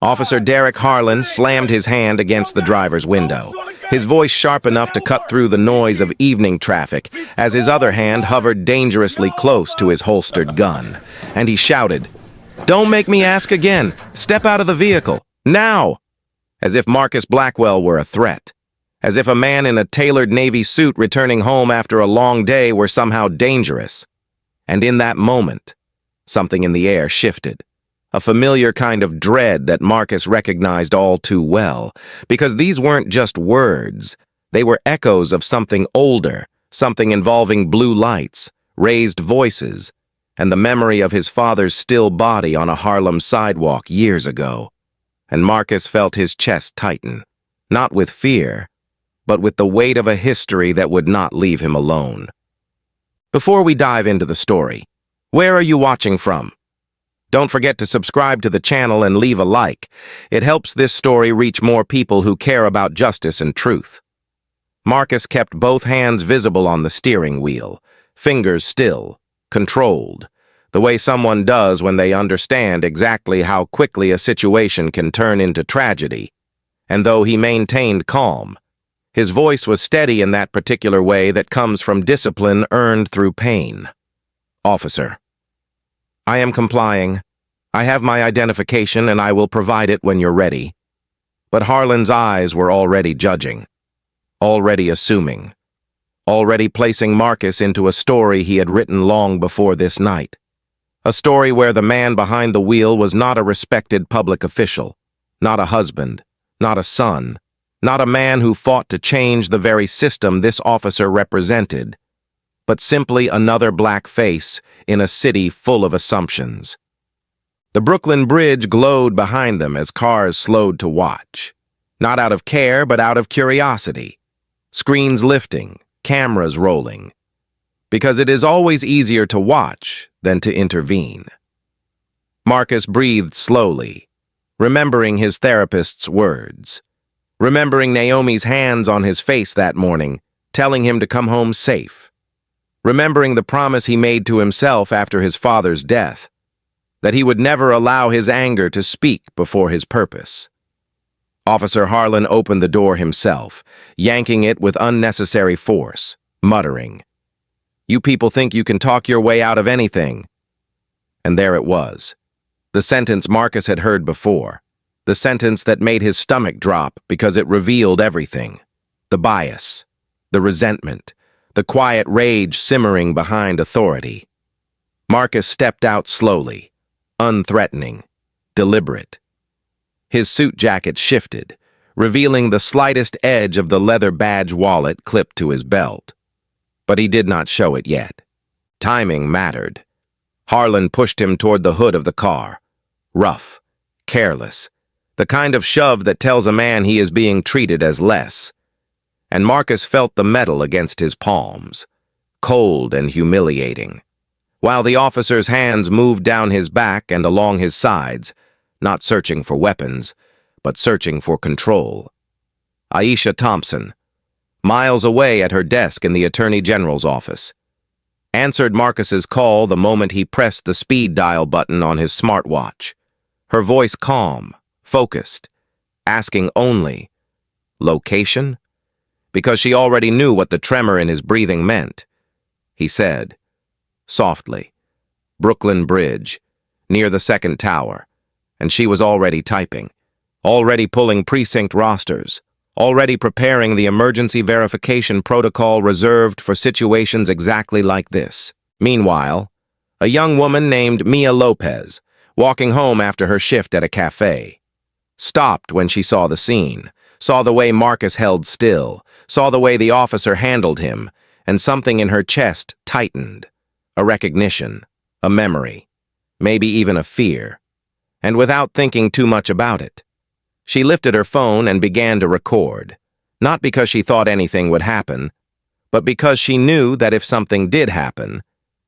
Officer Derek Harlan slammed his hand against the driver's window, his voice sharp enough to cut through the noise of evening traffic as his other hand hovered dangerously close to his holstered gun. And he shouted, "Don't make me ask again! Step out of the vehicle! Now!" As if Marcus Blackwell were a threat. As if a man in a tailored Navy suit returning home after a long day were somehow dangerous. And in that moment, something in the air shifted. A familiar kind of dread that Marcus recognized all too well, because these weren't just words. They were echoes of something older, something involving blue lights, raised voices, and the memory of his father's still body on a Harlem sidewalk years ago. And Marcus felt his chest tighten, not with fear, but with the weight of a history that would not leave him alone. Before we dive into the story, where are you watching from? Don't forget to subscribe to the channel and leave a like. It helps this story reach more people who care about justice and truth. Marcus kept both hands visible on the steering wheel, fingers still, controlled, the way someone does when they understand exactly how quickly a situation can turn into tragedy. And though he maintained calm, his voice was steady in that particular way that comes from discipline earned through pain. "Officer, I am complying. I have my identification and I will provide it when you're ready." But Harlan's eyes were already judging, already assuming, already placing Marcus into a story he had written long before this night. A story where the man behind the wheel was not a respected public official, not a husband, not a son, not a man who fought to change the very system this officer represented, but simply another black face in a city full of assumptions. The Brooklyn Bridge glowed behind them as cars slowed to watch, not out of care but out of curiosity. Screens lifting, cameras rolling, because it is always easier to watch than to intervene. Marcus breathed slowly, remembering his therapist's words, remembering Naomi's hands on his face that morning, telling him to come home safe. Remembering the promise he made to himself after his father's death, that he would never allow his anger to speak before his purpose. Officer Harlan opened the door himself, yanking it with unnecessary force, muttering, "You people think you can talk your way out of anything." And there it was, the sentence Marcus had heard before, the sentence that made his stomach drop because it revealed everything, the bias, the resentment, the quiet rage simmering behind authority. Marcus stepped out slowly, unthreatening, deliberate. His suit jacket shifted, revealing the slightest edge of the leather badge wallet clipped to his belt. But he did not show it yet. Timing mattered. Harlan pushed him toward the hood of the car, rough, careless, the kind of shove that tells a man he is being treated as less. And Marcus felt the metal against his palms, cold and humiliating, while the officer's hands moved down his back and along his sides, not searching for weapons, but searching for control. Aisha Thompson, miles away at her desk in the Attorney General's office, answered Marcus's call the moment he pressed the speed dial button on his smartwatch, her voice calm, focused, asking only, "Location?" Because she already knew what the tremor in his breathing meant. He said, softly, "Brooklyn Bridge, near the second tower," and she was already typing, already pulling precinct rosters, already preparing the emergency verification protocol reserved for situations exactly like this. Meanwhile, a young woman named Mia Lopez, walking home after her shift at a cafe, stopped when she saw the scene, saw the way Marcus held still, saw the way the officer handled him, and something in her chest tightened. A recognition, a memory, maybe even a fear. And without thinking too much about it, she lifted her phone and began to record, not because she thought anything would happen, but because she knew that if something did happen,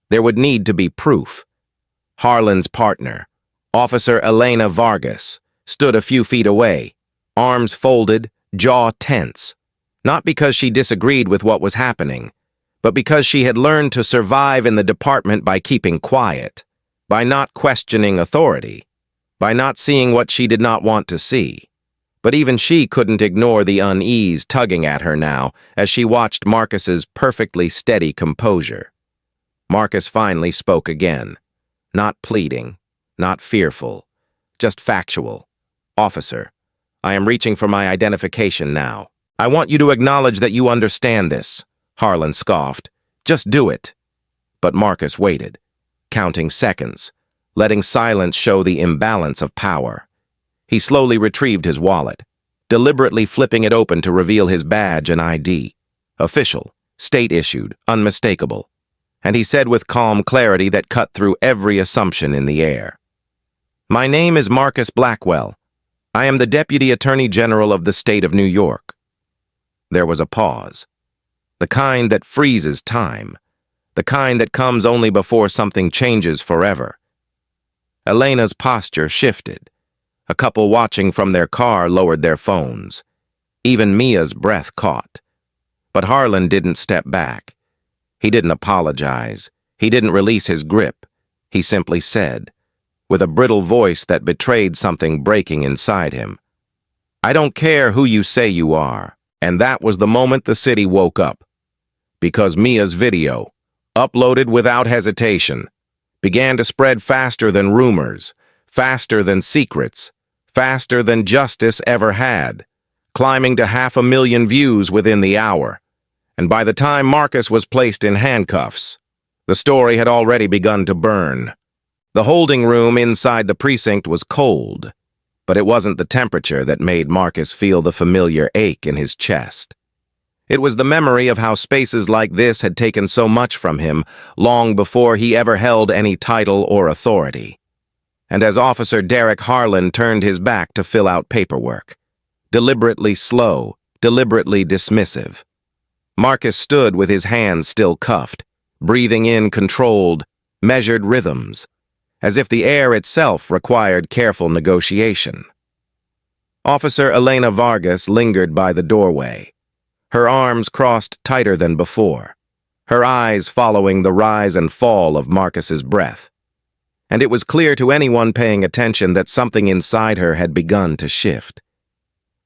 there would need to be proof. Harlan's partner, Officer Elena Vargas, stood a few feet away, arms folded, jaw tense, not because she disagreed with what was happening, but because she had learned to survive in the department by keeping quiet, by not questioning authority, by not seeing what she did not want to see. But even she couldn't ignore the unease tugging at her now as she watched Marcus's perfectly steady composure. Marcus finally spoke again. Not pleading, not fearful, just factual. "Officer, I am reaching for my identification now. I want you to acknowledge that you understand this," Harlan scoffed. "Just do it." But Marcus waited, counting seconds, letting silence show the imbalance of power. He slowly retrieved his wallet, deliberately flipping it open to reveal his badge and ID. Official, state-issued, unmistakable. And he said with calm clarity that cut through every assumption in the air. "My name is Marcus Blackwell. I am the Deputy Attorney General of the state of New York." There was a pause. The kind that freezes time. The kind that comes only before something changes forever. Elena's posture shifted. A couple watching from their car lowered their phones. Even Mia's breath caught. But Harlan didn't step back. He didn't apologize. He didn't release his grip. He simply said, with a brittle voice that betrayed something breaking inside him, "I don't care who you say you are." And that was the moment the city woke up. Because Mia's video, uploaded without hesitation, began to spread faster than rumors, faster than secrets, faster than justice ever had, climbing to 500,000 views within the hour. And by the time Marcus was placed in handcuffs, the story had already begun to burn. The holding room inside the precinct was cold, but it wasn't the temperature that made Marcus feel the familiar ache in his chest. It was the memory of how spaces like this had taken so much from him long before he ever held any title or authority. And as Officer Derek Harlan turned his back to fill out paperwork, deliberately slow, deliberately dismissive, Marcus stood with his hands still cuffed, breathing in controlled, measured rhythms, as if the air itself required careful negotiation. Officer Elena Vargas lingered by the doorway, her arms crossed tighter than before, her eyes following the rise and fall of Marcus's breath. And it was clear to anyone paying attention that something inside her had begun to shift,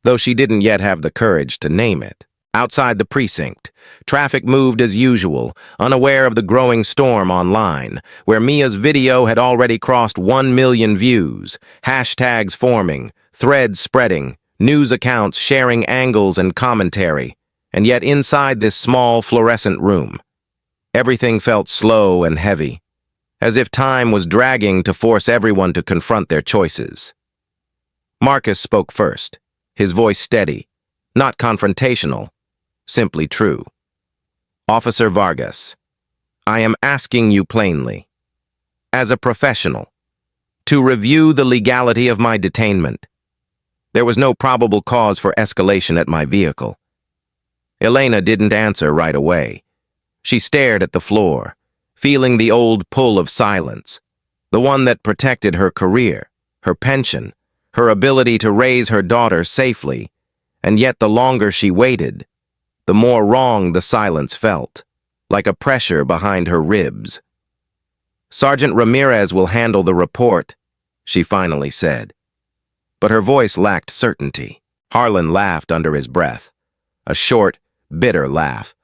though she didn't yet have the courage to name it. Outside the precinct, traffic moved as usual, unaware of the growing storm online, where Mia's video had already crossed 1 million views, hashtags forming, threads spreading, news accounts sharing angles and commentary. And yet inside this small fluorescent room, everything felt slow and heavy, as if time was dragging to force everyone to confront their choices. Marcus spoke first, his voice steady, not confrontational, simply true. "Officer Vargas, I am asking you plainly, as a professional, to review the legality of my detainment. There was no probable cause for escalation at my vehicle." Elena didn't answer right away. She stared at the floor, feeling the old pull of silence, the one that protected her career, her pension, her ability to raise her daughter safely, and yet the longer she waited, the more wrong the silence felt, like a pressure behind her ribs. "Sergeant Ramirez will handle the report," she finally said. But her voice lacked certainty. Harlan laughed under his breath, a short, bitter laugh,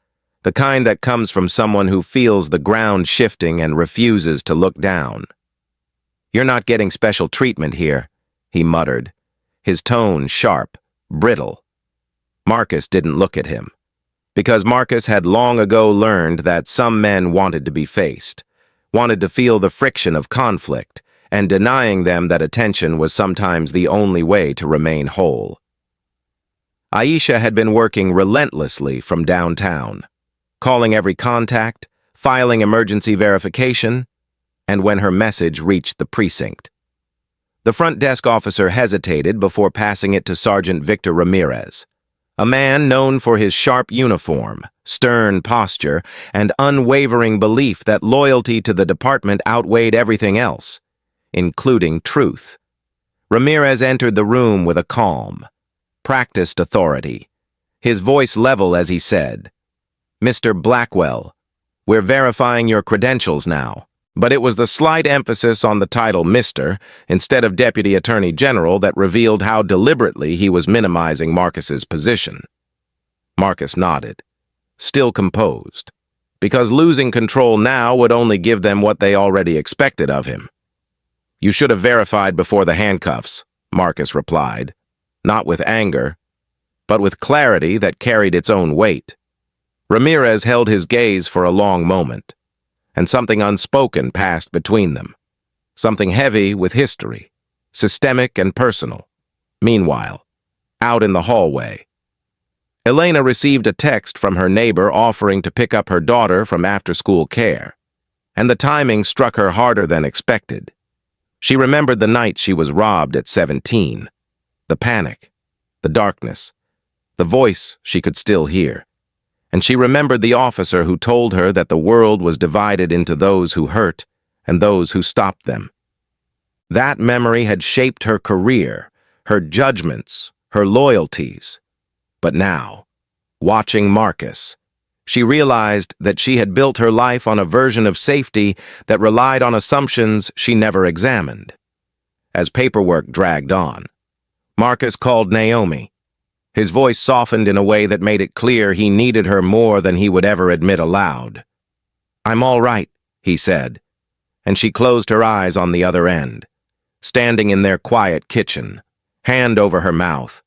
the kind that comes from someone who feels the ground shifting and refuses to look down. "You're not getting special treatment here," he muttered, his tone sharp, brittle. Marcus didn't look at him, because Marcus had long ago learned that some men wanted to be faced, wanted to feel the friction of conflict, and denying them that attention was sometimes the only way to remain whole. Aisha had been working relentlessly from downtown, calling every contact, filing emergency verification, and when her message reached the precinct. The front desk officer hesitated before passing it to Sergeant Victor Ramirez, a man known for his sharp uniform, stern posture, and unwavering belief that loyalty to the department outweighed everything else, including truth. Ramirez entered the room with a calm, practiced authority, his voice level as he said, "Mr. Blackwell, we're verifying your credentials now. But it was the slight emphasis on the title Mr. instead of Deputy Attorney General that revealed how deliberately he was minimizing Marcus's position. Marcus nodded, still composed, because losing control now would only give them what they already expected of him. "You should have verified before the handcuffs," Marcus replied, not with anger, but with clarity that carried its own weight. Ramirez held his gaze for a long moment, and something unspoken passed between them. Something heavy with history, systemic and personal. Meanwhile, out in the hallway, Elena received a text from her neighbor offering to pick up her daughter from after-school care, and the timing struck her harder than expected. She remembered the night she was robbed at 17, the panic, the darkness, the voice she could still hear, and she remembered the officer who told her that the world was divided into those who hurt and those who stopped them. That memory had shaped her career, her judgments, her loyalties. But now, watching Marcus, she realized that she had built her life on a version of safety that relied on assumptions she never examined. As paperwork dragged on, Marcus called Naomi. His voice softened in a way that made it clear he needed her more than he would ever admit aloud. "I'm all right," he said, and she closed her eyes on the other end, standing in their quiet kitchen, hand over her mouth,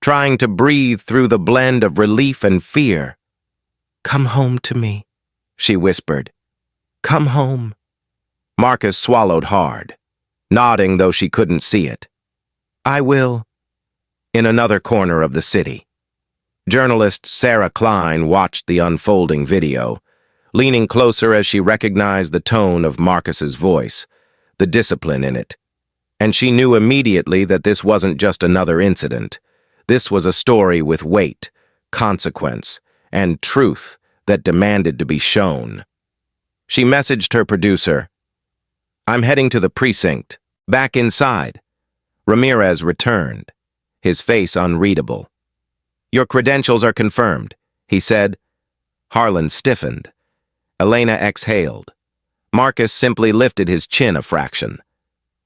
trying to breathe through the blend of relief and fear. "Come home to me," she whispered. "Come home." Marcus swallowed hard, nodding though she couldn't see it. "I will." In another corner of the city, journalist Sarah Klein watched the unfolding video, leaning closer as she recognized the tone of Marcus's voice, the discipline in it. And she knew immediately that this wasn't just another incident. This was a story with weight, consequence, and truth that demanded to be shown. She messaged her producer, "I'm heading to the precinct, back inside." Ramirez returned, his face unreadable. "Your credentials are confirmed," he said. Harlan stiffened. Elena exhaled. Marcus simply lifted his chin a fraction.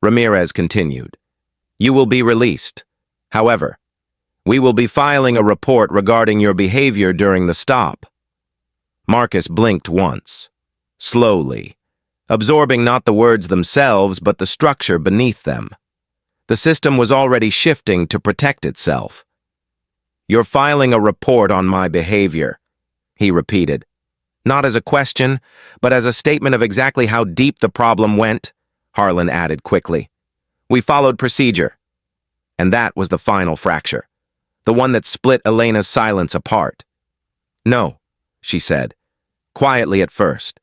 Ramirez continued, "You will be released. However, we will be filing a report regarding your behavior during the stop." Marcus blinked once, slowly, absorbing not the words themselves but the structure beneath them. The system was already shifting to protect itself. "You're filing a report on my behavior," he repeated, not as a question, but as a statement of exactly how deep the problem went. Harlan added quickly, "We followed procedure." And that was the final fracture, the one that split Elena's silence apart. "No," she said, quietly at first,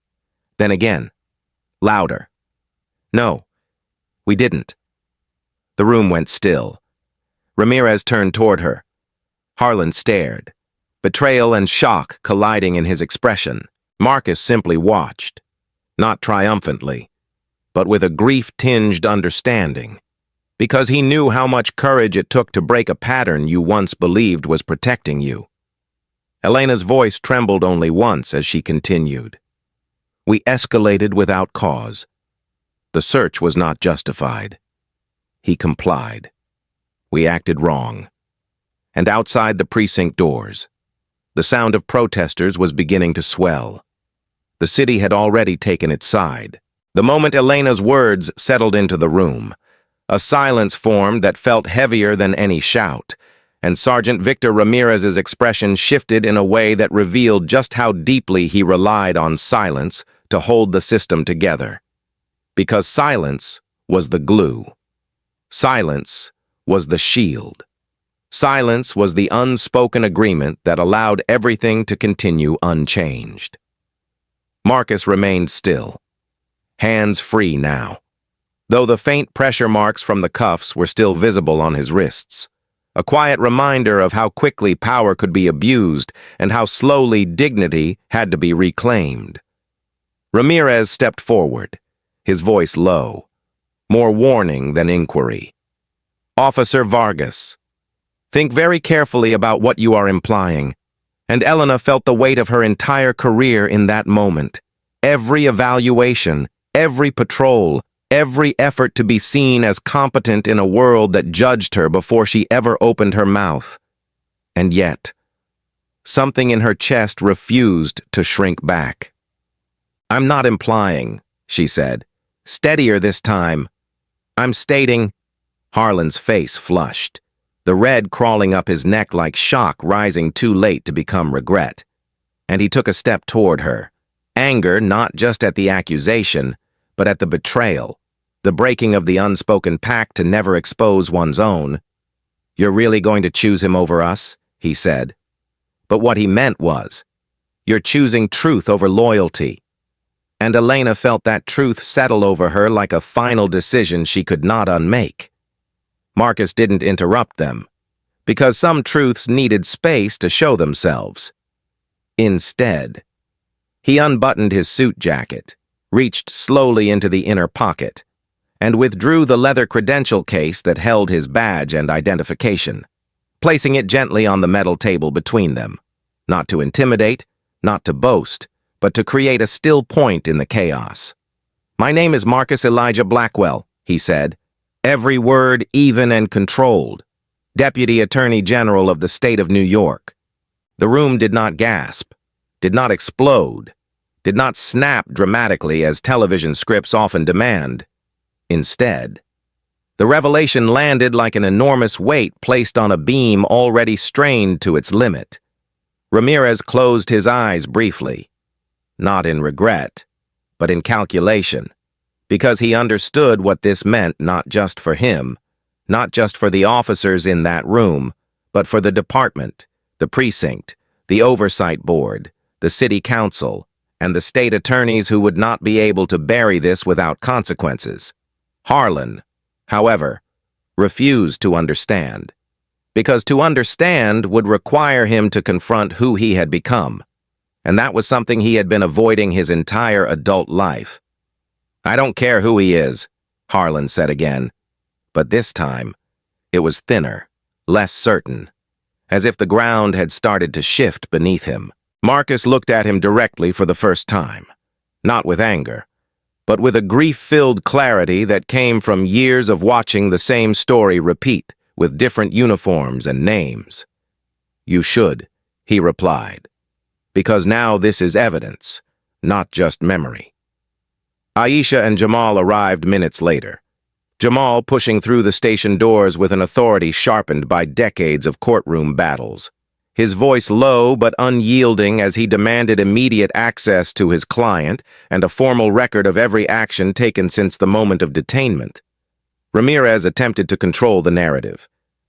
then again, louder. "No, we didn't." The room went still. Ramirez turned toward her. Harlan stared, betrayal and shock colliding in his expression. Marcus simply watched, not triumphantly, but with a grief-tinged understanding, because he knew how much courage it took to break a pattern you once believed was protecting you. Elena's voice trembled only once as she continued. "We escalated without cause. The search was not justified. He complied. We acted wrong." And outside the precinct doors, the sound of protesters was beginning to swell. The city had already taken its side. The moment Elena's words settled into the room, a silence formed that felt heavier than any shout, and Sergeant Victor Ramirez's expression shifted in a way that revealed just how deeply he relied on silence to hold the system together. Because silence was the glue. Silence was the shield. Silence was the unspoken agreement that allowed everything to continue unchanged. Marcus remained still, hands free now, though the faint pressure marks from the cuffs were still visible on his wrists, a quiet reminder of how quickly power could be abused and how slowly dignity had to be reclaimed. Ramirez stepped forward, his voice low, more warning than inquiry. "Officer Vargas, think very carefully about what you are implying." And Elena felt the weight of her entire career in that moment. Every evaluation, Every patrol, every effort to be seen as competent in a world that judged her before she ever opened her mouth. And yet, something in her chest refused to shrink back. "I'm not implying," she said. "Steadier this time. I'm stating—" Harlan's face flushed, the red crawling up his neck like shock rising too late to become regret. And he took a step toward her, anger not just at the accusation, but at the betrayal, the breaking of the unspoken pact to never expose one's own. "You're really going to choose him over us?" he said. But what he meant was, "You're choosing truth over loyalty." And Elena felt that truth settle over her like a final decision she could not unmake. Marcus didn't interrupt them, because some truths needed space to show themselves. Instead, he unbuttoned his suit jacket, reached slowly into the inner pocket, and withdrew the leather credential case that held his badge and identification, placing it gently on the metal table between them, not to intimidate, not to boast, but to create a still point in the chaos. "My name is Marcus Elijah Blackwell," he said, every word even and controlled, Deputy Attorney General of the State of New York. The room did not gasp, did not explode, did not snap dramatically as television scripts often demand. Instead, the revelation landed like an enormous weight placed on a beam already strained to its limit. Ramirez closed his eyes briefly, not in regret, but in calculation, because he understood what this meant not just for him, not just for the officers in that room, but for the department, the precinct, the oversight board, the city council, and the state attorneys who would not be able to bury this without consequences. Harlan, however, refused to understand, because to understand would require him to confront who he had become, and that was something he had been avoiding his entire adult life. "I don't care who he is," Harlan said again, but this time it was thinner, less certain, as if the ground had started to shift beneath him. Marcus looked at him directly for the first time, not with anger, but with a grief-filled clarity that came from years of watching the same story repeat with different uniforms and names. "You should," he replied, "because now this is evidence, not just memory." Aisha and Jamal arrived minutes later, Jamal pushing through the station doors with an authority sharpened by decades of courtroom battles, his voice low but unyielding as he demanded immediate access to his client and a formal record of every action taken since the moment of detainment. Ramirez attempted to control the narrative,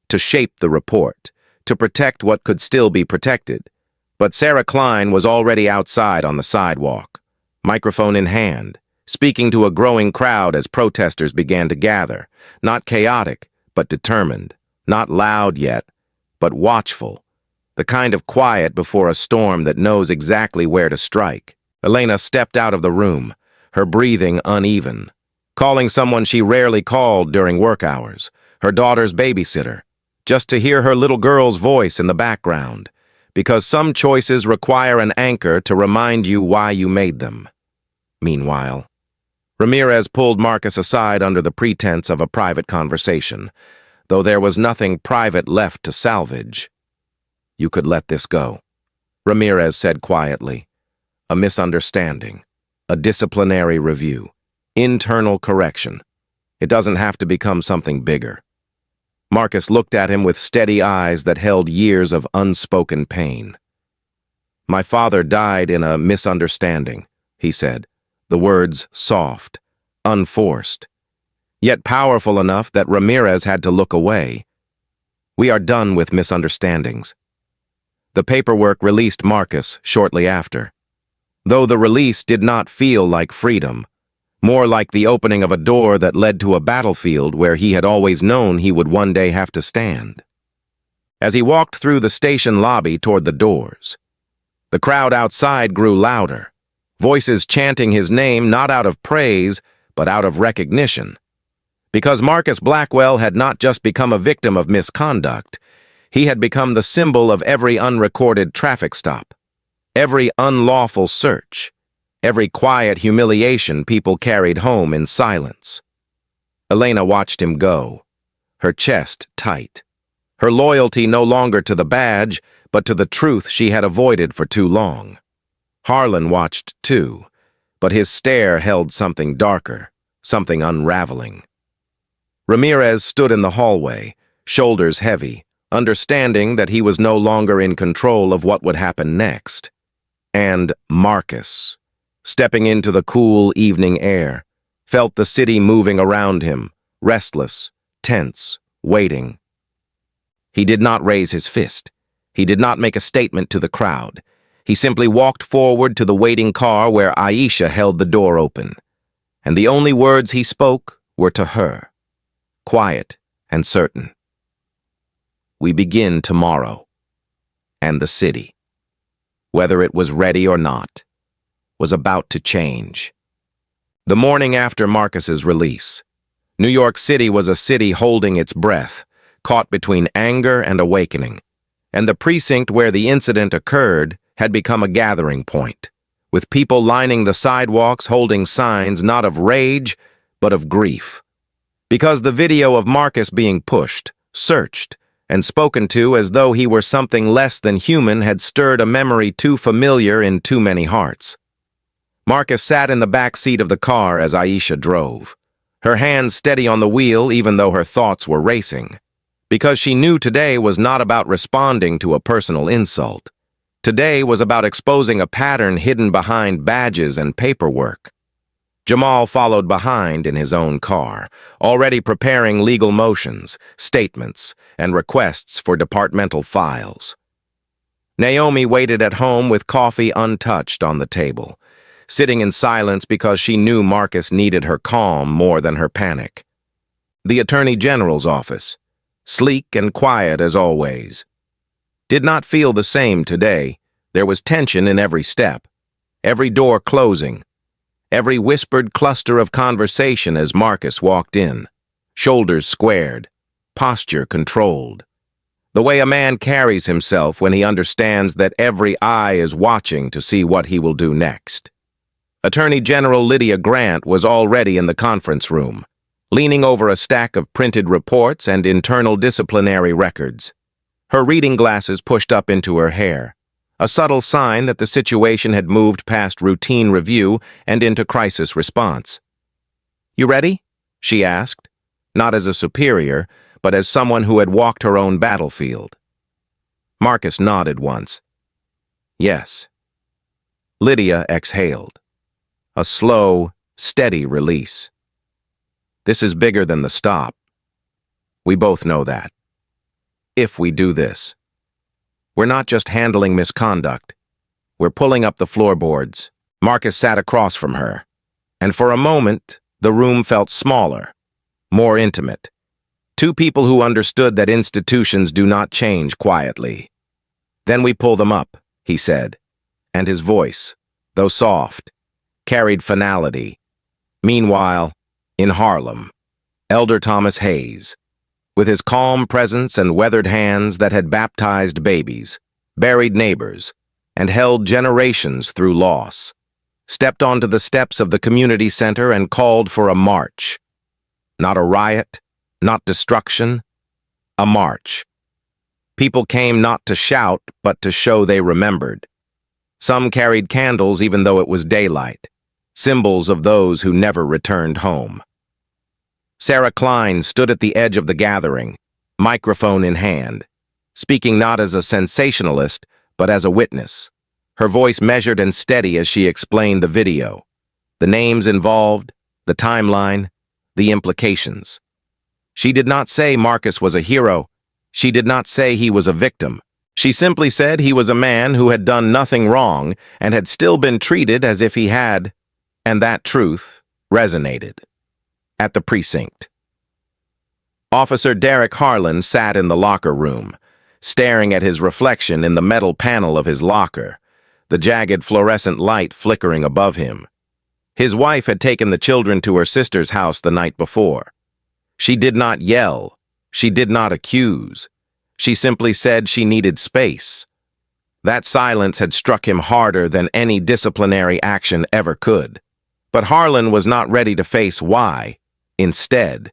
to shape the report, to protect what could still be protected. But Sarah Klein was already outside on the sidewalk, microphone in hand, speaking to a growing crowd as protesters began to gather, not chaotic, but determined, not loud yet, but watchful, the kind of quiet before a storm that knows exactly where to strike. Elena stepped out of the room, her breathing uneven, calling someone she rarely called during work hours, her daughter's babysitter, just to hear her little girl's voice in the background, because some choices require an anchor to remind you why you made them. Meanwhile, Ramirez pulled Marcus aside under the pretense of a private conversation, though there was nothing private left to salvage. "You could let this go," Ramirez said quietly. "A misunderstanding, a disciplinary review, internal correction. It doesn't have to become something bigger." Marcus looked at him with steady eyes that held years of unspoken pain. "My father died in a misunderstanding," he said, the words soft, unforced, yet powerful enough that Ramirez had to look away. "We are done with misunderstandings." The paperwork released Marcus shortly after, though the release did not feel like freedom, more like the opening of a door that led to a battlefield where he had always known he would one day have to stand. As he walked through the station lobby toward the doors, the crowd outside grew louder, voices chanting his name not out of praise, but out of recognition. Because Marcus Blackwell had not just become a victim of misconduct, he had become the symbol of every unrecorded traffic stop, every unlawful search, every quiet humiliation people carried home in silence. Elena watched him go, her chest tight, her loyalty no longer to the badge, but to the truth she had avoided for too long. Harlan watched too, but his stare held something darker, something unraveling. Ramirez stood in the hallway, shoulders heavy, understanding that he was no longer in control of what would happen next. And Marcus, stepping into the cool evening air, felt the city moving around him, restless, tense, waiting. He did not raise his fist. He did not make a statement to the crowd. He simply walked forward to the waiting car where Aisha held the door open. And the only words he spoke were to her, quiet and certain. We begin tomorrow. And the city, whether it was ready or not, was about to change. The morning after Marcus's release, New York City was a city holding its breath, caught between anger and awakening, and the precinct where the incident occurred had become a gathering point, with people lining the sidewalks holding signs not of rage, but of grief. Because the video of Marcus being pushed, searched, and spoken to as though he were something less than human had stirred a memory too familiar in too many hearts. Marcus sat in the back seat of the car as Aisha drove, her hands steady on the wheel even though her thoughts were racing, because she knew today was not about responding to a personal insult. Today was about exposing a pattern hidden behind badges and paperwork. Jamal followed behind in his own car, already preparing legal motions, statements, and requests for departmental files. Naomi waited at home with coffee untouched on the table, sitting in silence because she knew Marcus needed her calm more than her panic. The Attorney General's office, sleek and quiet as always, did not feel the same today. There was tension in every step, every door closing, every whispered cluster of conversation as Marcus walked in, shoulders squared, posture controlled. The way a man carries himself when he understands that every eye is watching to see what he will do next. Attorney General Lydia Grant was already in the conference room, leaning over a stack of printed reports and internal disciplinary records, her reading glasses pushed up into her hair, a subtle sign that the situation had moved past routine review and into crisis response. "You ready?" she asked, not as a superior, but as someone who had walked her own battlefield. Marcus nodded once. Yes. Lydia exhaled. A slow, steady release. This is bigger than the stop. We both know that. If we do this, we're not just handling misconduct. We're pulling up the floorboards. Marcus sat across from her, and for a moment, the room felt smaller, more intimate. Two people who understood that institutions do not change quietly. Then we pull them up, he said, and his voice, though soft, carried finality. Meanwhile, in Harlem, Elder Thomas Hayes, with his calm presence and weathered hands that had baptized babies, buried neighbors, and held generations through loss, stepped onto the steps of the community center and called for a march. Not a riot, not destruction, a march. People came not to shout, but to show they remembered. Some carried candles even though it was daylight, symbols of those who never returned home. Sarah Klein stood at the edge of the gathering, microphone in hand, speaking not as a sensationalist, but as a witness, her voice measured and steady as she explained the video, the names involved, the timeline, the implications. She did not say Marcus was a hero. She did not say he was a victim. She simply said he was a man who had done nothing wrong and had still been treated as if he had, and that truth resonated. At the precinct, Officer Derek Harlan sat in the locker room, staring at his reflection in the metal panel of his locker, the jagged fluorescent light flickering above him. His wife had taken the children to her sister's house the night before. She did not yell. She did not accuse. She simply said she needed space. That silence had struck him harder than any disciplinary action ever could. But Harlan was not ready to face why. Instead,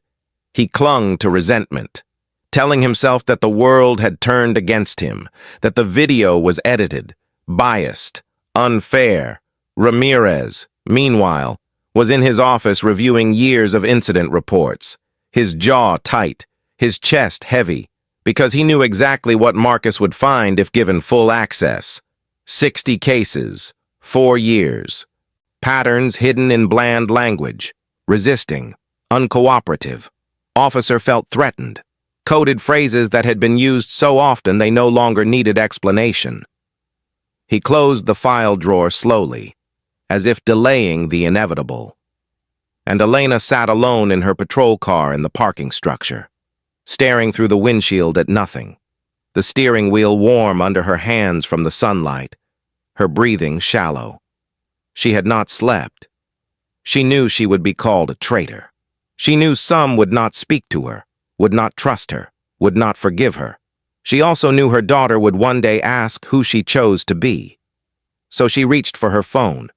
he clung to resentment, telling himself that the world had turned against him, that the video was edited, biased, unfair. Ramirez, meanwhile, was in his office reviewing years of incident reports, his jaw tight, his chest heavy, because he knew exactly what Marcus would find if given full access. 60 cases, 4 years. Patterns hidden in bland language, resisting, uncooperative. Officer felt threatened. Coded phrases that had been used so often they no longer needed explanation. He closed the file drawer slowly, as if delaying the inevitable. And Elena sat alone in her patrol car in the parking structure, staring through the windshield at nothing, the steering wheel warm under her hands from the sunlight, her breathing shallow. She had not slept. She knew she would be called a traitor. She knew some would not speak to her, would not trust her, would not forgive her. She also knew her daughter would one day ask who she chose to be. So she reached for her phone.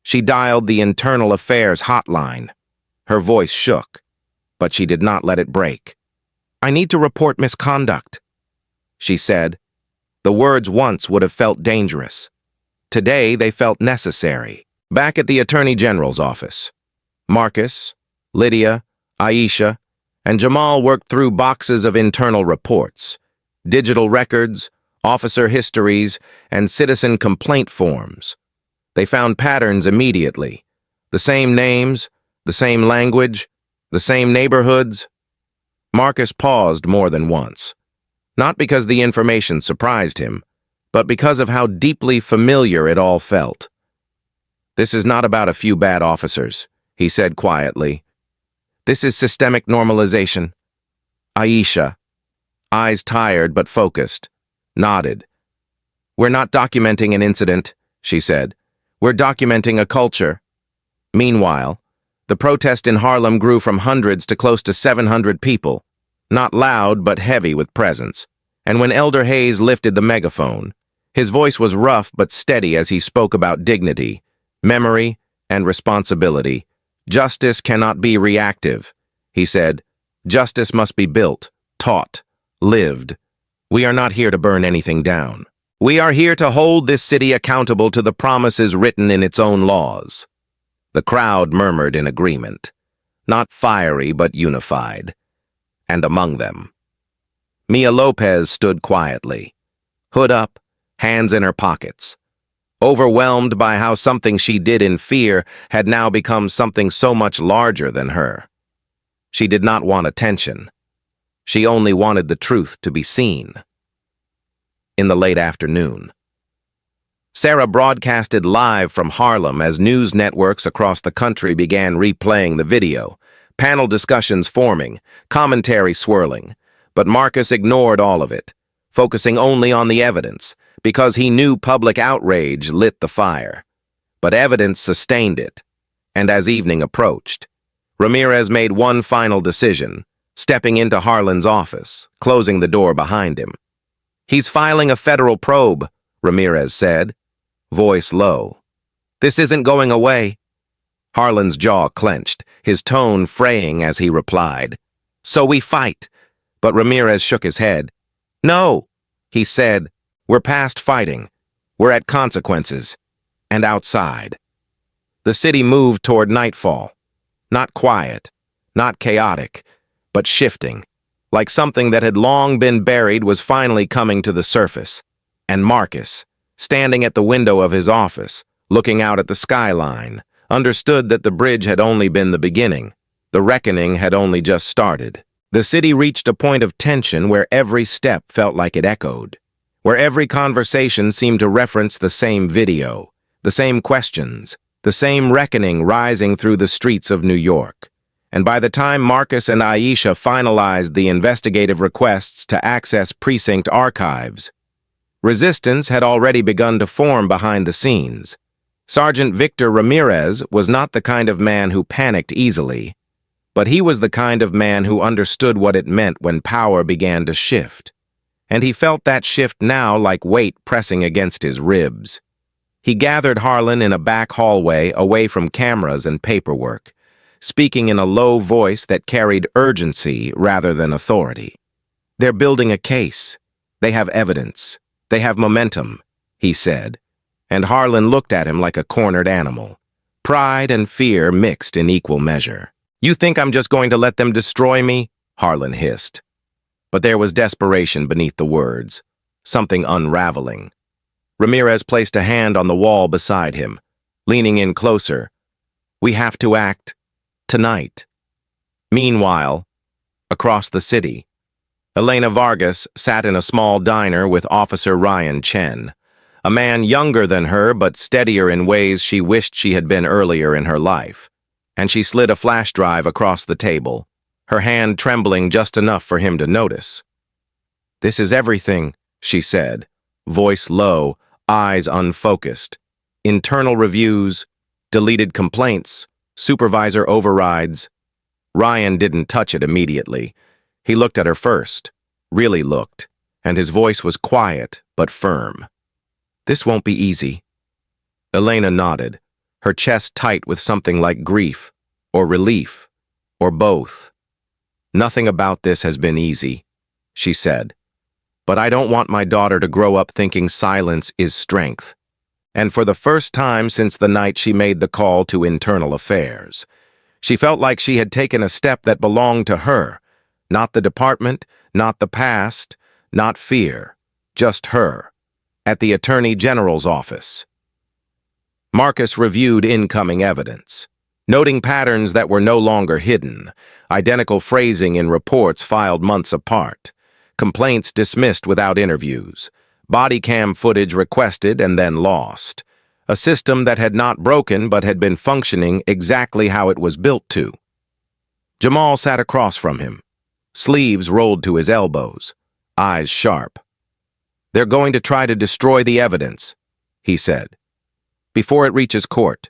She dialed the internal affairs hotline. Her voice shook, but she did not let it break. "I need to report misconduct," she said. The words once would have felt dangerous. Today they felt necessary. Back at the Attorney General's office, Marcus, Lydia, Aisha, and Jamal worked through boxes of internal reports, digital records, officer histories, and citizen complaint forms. They found patterns immediately. The same names, the same language, the same neighborhoods. Marcus paused more than once, not because the information surprised him, but because of how deeply familiar it all felt. "This is not about a few bad officers," he said quietly. "This is systemic normalization." Aisha, eyes tired but focused, nodded. "We're not documenting an incident," she said. "We're documenting a culture." Meanwhile, the protest in Harlem grew from hundreds to close to 700 people, not loud but heavy with presence. And when Elder Hayes lifted the megaphone, his voice was rough but steady as he spoke about dignity, memory, and responsibility. "Justice cannot be reactive," he said. "Justice must be built, taught, lived. We are not here to burn anything down. We are here to hold this city accountable to the promises written in its own laws." The crowd murmured in agreement, not fiery but unified. And among them, Mia Lopez stood quietly, hood up, hands in her pockets, overwhelmed by how something she did in fear had now become something so much larger than her. She did not want attention. She only wanted the truth to be seen. In the late afternoon, Sarah broadcasted live from Harlem as news networks across the country began replaying the video, panel discussions forming, commentary swirling. But Marcus ignored all of it, focusing only on the evidence, because he knew public outrage lit the fire. But evidence sustained it, and as evening approached, Ramirez made one final decision, stepping into Harlan's office, closing the door behind him. "He's filing a federal probe," Ramirez said, voice low. "This isn't going away." Harlan's jaw clenched, his tone fraying as he replied, "So we fight." But Ramirez shook his head. "No," he said, "we're past fighting. We're at consequences. And outside." The city moved toward nightfall. Not quiet, not chaotic, but shifting, like something that had long been buried was finally coming to the surface. And Marcus, standing at the window of his office, looking out at the skyline, understood that the bridge had only been the beginning. The reckoning had only just started. The city reached a point of tension where every step felt like it echoed, where every conversation seemed to reference the same video, the same questions, the same reckoning rising through the streets of New York. And by the time Marcus and Aisha finalized the investigative requests to access precinct archives, resistance had already begun to form behind the scenes. Sergeant Victor Ramirez was not the kind of man who panicked easily, but he was the kind of man who understood what it meant when power began to shift. and he felt that shift now like weight pressing against his ribs. He gathered Harlan in a back hallway away from cameras and paperwork, speaking in a low voice that carried urgency rather than authority. "They're building a case. They have evidence. They have momentum," he said, and Harlan looked at him like a cornered animal. Pride and fear mixed in equal measure. "You think I'm just going to let them destroy me?" Harlan hissed. But there was desperation beneath the words, something unraveling. Ramirez placed a hand on the wall beside him, leaning in closer. "We have to act tonight." Meanwhile, across the city, Elena Vargas sat in a small diner with Officer Ryan Chen, a man younger than her but steadier in ways she wished she had been earlier in her life, and she slid a flash drive across the table, her hand trembling just enough for him to notice. "This is everything," she said, voice low, eyes unfocused. "Internal reviews, deleted complaints, supervisor overrides." Ryan didn't touch it immediately. He looked at her first, really looked, and his voice was quiet but firm. "This won't be easy." Elena nodded, her chest tight with something like grief, or relief, or both. "Nothing about this has been easy," she said. "But I don't want my daughter to grow up thinking silence is strength." And for the first time since the night she made the call to internal affairs, she felt like she had taken a step that belonged to her, not the department, not the past, not fear, just her, at the Attorney General's office. Marcus reviewed incoming evidence, noting patterns that were no longer hidden, identical phrasing in reports filed months apart, complaints dismissed without interviews, body cam footage requested and then lost, a system that had not broken but had been functioning exactly how it was built to. Jamal sat across from him, sleeves rolled to his elbows, eyes sharp. "They're going to try to destroy the evidence," he said, "before it reaches court."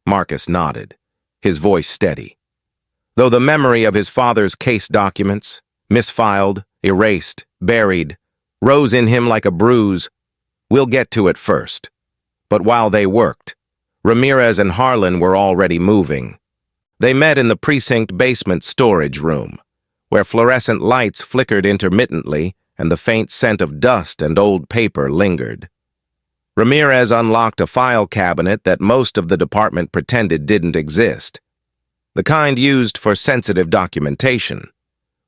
Marcus nodded, his voice steady. Though the memory of his father's case documents, misfiled, erased, buried, rose in him like a bruise, "We'll get to it first." But while they worked, Ramirez and Harlan were already moving. They met in the precinct basement storage room, where fluorescent lights flickered intermittently and the faint scent of dust and old paper lingered. Ramirez unlocked a file cabinet that most of the department pretended didn't exist, the kind used for sensitive documentation,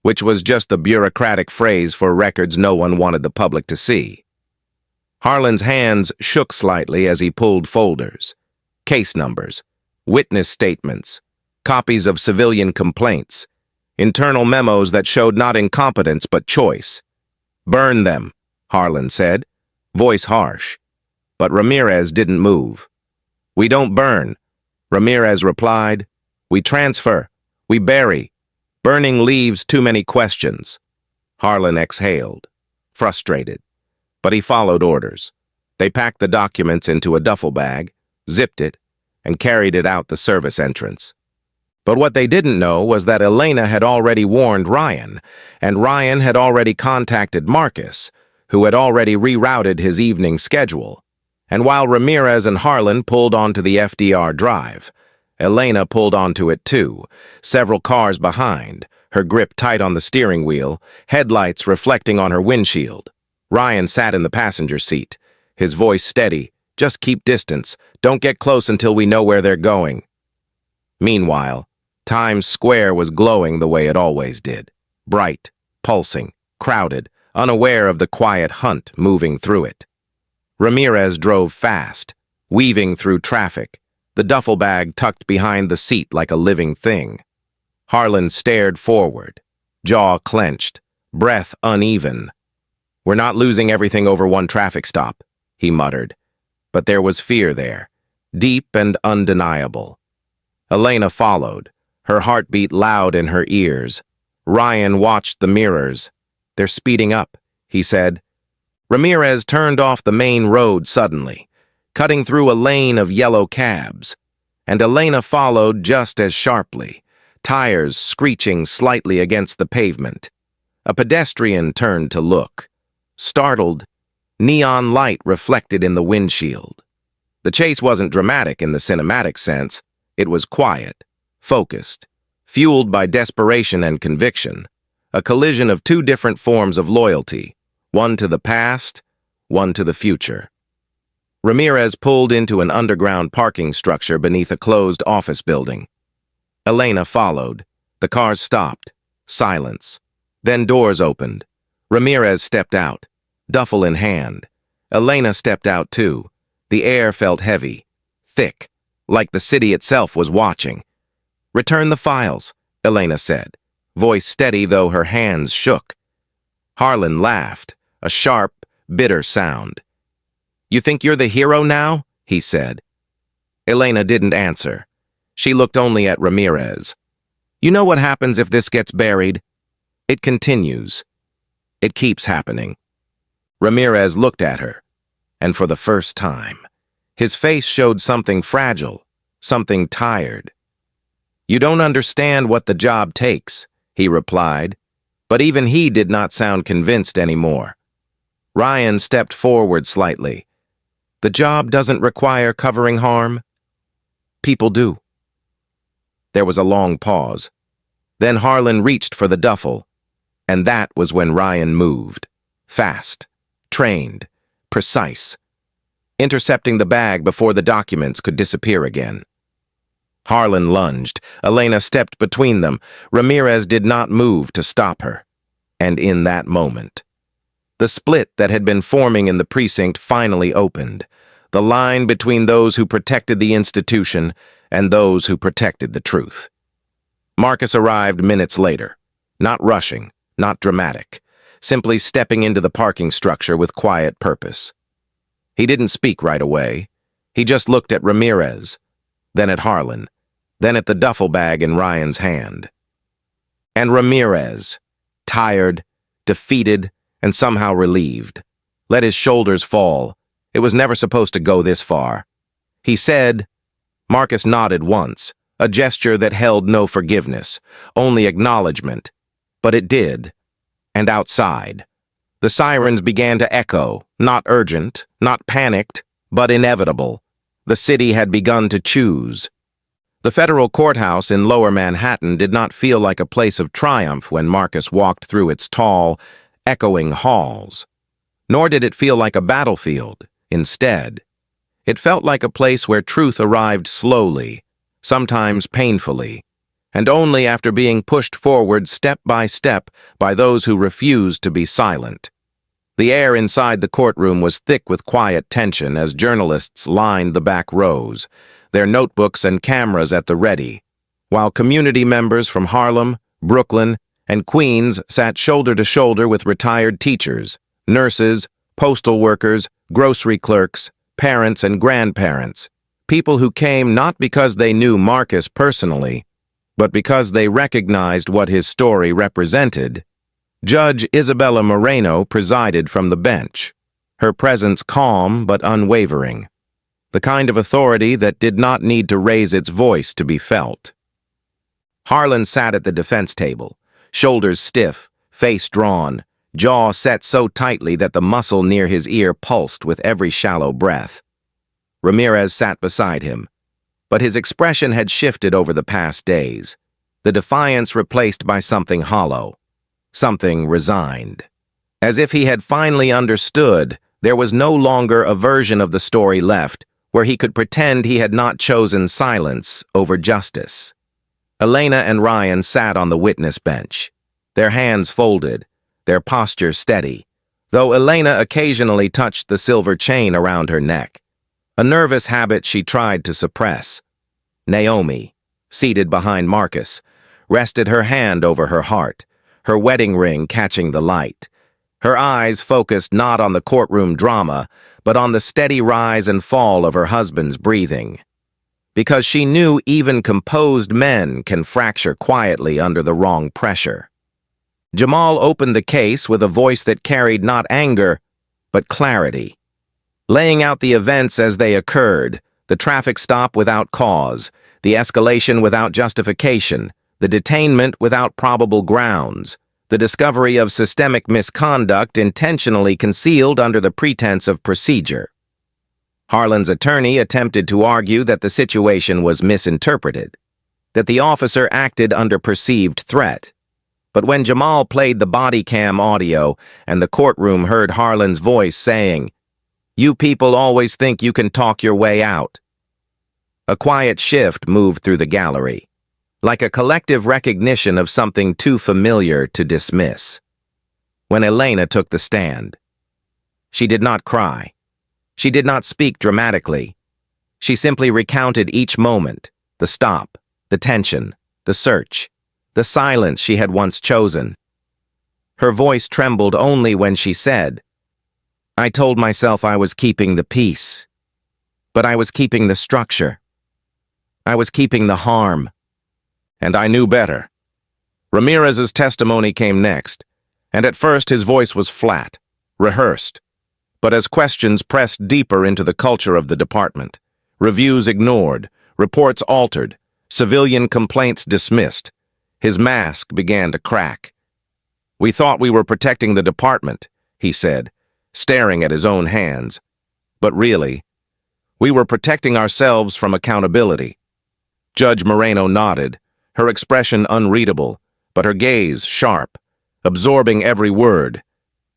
which was just the bureaucratic phrase for records no one wanted the public to see. Harlan's hands shook slightly as he pulled folders, case numbers, witness statements, copies of civilian complaints, internal memos that showed not incompetence but choice. "Burn them," Harlan said, voice harsh. But Ramirez didn't move. "We don't burn," Ramirez replied. "We transfer. We bury. Burning leaves too many questions." Harlan exhaled, frustrated. But he followed orders. They packed the documents into a duffel bag, zipped it, and carried it out the service entrance. But what they didn't know was that Elena had already warned Ryan, and Ryan had already contacted Marcus, who had already rerouted his evening schedule. And while Ramirez and Harlan pulled onto the FDR drive, Elena pulled onto it too, several cars behind, her grip tight on the steering wheel, headlights reflecting on her windshield. Ryan sat in the passenger seat, his voice steady. "Just keep distance. Don't get close until we know where they're going." Meanwhile, Times Square was glowing the way it always did, bright, pulsing, crowded, unaware of the quiet hunt moving through it. Ramirez drove fast, weaving through traffic, the duffel bag tucked behind the seat like a living thing. Harlan stared forward, jaw clenched, breath uneven. "We're not losing everything over one traffic stop," he muttered. But there was fear there, deep and undeniable. Elena followed, her heartbeat loud in her ears. Ryan watched the mirrors. "They're speeding up," he said. Ramirez turned off the main road suddenly, cutting through a lane of yellow cabs, and Elena followed just as sharply, tires screeching slightly against the pavement. A pedestrian turned to look, Startled, neon light reflected in the windshield. The chase wasn't dramatic in the cinematic sense. It was quiet, focused, fueled by desperation and conviction, a collision of two different forms of loyalty, one to the past, one to the future. Ramirez pulled into an underground parking structure beneath a closed office building. Elena followed. The cars stopped. Silence. Then doors opened. Ramirez stepped out, duffel in hand. Elena stepped out too. The air felt heavy, thick, like the city itself was watching. "Return the files," Elena said, voice steady though her hands shook. Harlan laughed, a sharp, bitter sound. "You think you're the hero now?" he said. Elena didn't answer. She looked only at Ramirez. "You know what happens if this gets buried? It continues. It keeps happening." Ramirez looked at her, and for the first time, his face showed something fragile, something tired. "You don't understand what the job takes," he replied, but even he did not sound convinced anymore. Ryan stepped forward slightly. "The job doesn't require covering harm. People do." There was a long pause. Then Harlan reached for the duffel, and that was when Ryan moved. Fast, trained, precise, intercepting the bag before the documents could disappear again. Harlan lunged. Elena stepped between them. Ramirez did not move to stop her. And in that moment, the split that had been forming in the precinct finally opened, the line between those who protected the institution and those who protected the truth. Marcus arrived minutes later, not rushing, not dramatic, simply stepping into the parking structure with quiet purpose. He didn't speak right away. He just looked at Ramirez, then at Harlan, then at the duffel bag in Ryan's hand. And Ramirez, tired, defeated, and somehow relieved, let his shoulders fall. It was never supposed to go this far. He said, Marcus nodded once, a gesture that held no forgiveness, only acknowledgement. But it did. And outside, the sirens began to echo, not urgent, not panicked, but inevitable. The city had begun to choose. The federal courthouse in Lower Manhattan did not feel like a place of triumph when Marcus walked through its tall, echoing halls. Nor did it feel like a battlefield. Instead, it felt like a place where truth arrived slowly, sometimes painfully, and only after being pushed forward step by those who refused to be silent. The air inside the courtroom was thick with quiet tension as journalists lined the back rows, their notebooks and cameras at the ready, while community members from Harlem, Brooklyn, and Queens sat shoulder to shoulder with retired teachers, nurses, postal workers, grocery clerks, parents and grandparents, people who came not because they knew Marcus personally, but because they recognized what his story represented. Judge Isabella Moreno presided from the bench, her presence calm but unwavering, the kind of authority that did not need to raise its voice to be felt. Harlan sat at the defense table, shoulders stiff, face drawn, jaw set so tightly that the muscle near his ear pulsed with every shallow breath. Ramirez sat beside him, but his expression had shifted over the past days, the defiance replaced by something hollow, something resigned. As if he had finally understood, there was no longer a version of the story left where he could pretend he had not chosen silence over justice. Elena and Ryan sat on the witness bench, their hands folded, their posture steady, though Elena occasionally touched the silver chain around her neck, a nervous habit she tried to suppress. Naomi, seated behind Marcus, rested her hand over her heart, her wedding ring catching the light, her eyes focused not on the courtroom drama, but on the steady rise and fall of her husband's breathing. Because she knew even composed men can fracture quietly under the wrong pressure. Jamal opened the case with a voice that carried not anger, but clarity, laying out the events as they occurred, the traffic stop without cause, the escalation without justification, the detainment without probable grounds, the discovery of systemic misconduct intentionally concealed under the pretense of procedure. Harlan's attorney attempted to argue that the situation was misinterpreted, that the officer acted under perceived threat. But when Jamal played the body cam audio and the courtroom heard Harlan's voice saying, "You people always think you can talk your way out," a quiet shift moved through the gallery, like a collective recognition of something too familiar to dismiss. When Elena took the stand, she did not cry. She did not speak dramatically. She simply recounted each moment, the stop, the tension, the search, the silence she had once chosen. Her voice trembled only when she said, "I told myself I was keeping the peace, but I was keeping the structure. I was keeping the harm. And I knew better." Ramirez's testimony came next, and at first his voice was flat, rehearsed. But as questions pressed deeper into the culture of the department, reviews ignored, reports altered, civilian complaints dismissed, his mask began to crack. "We thought we were protecting the department," he said, staring at his own hands. "But really, we were protecting ourselves from accountability." Judge Moreno nodded, her expression unreadable, but her gaze sharp, absorbing every word.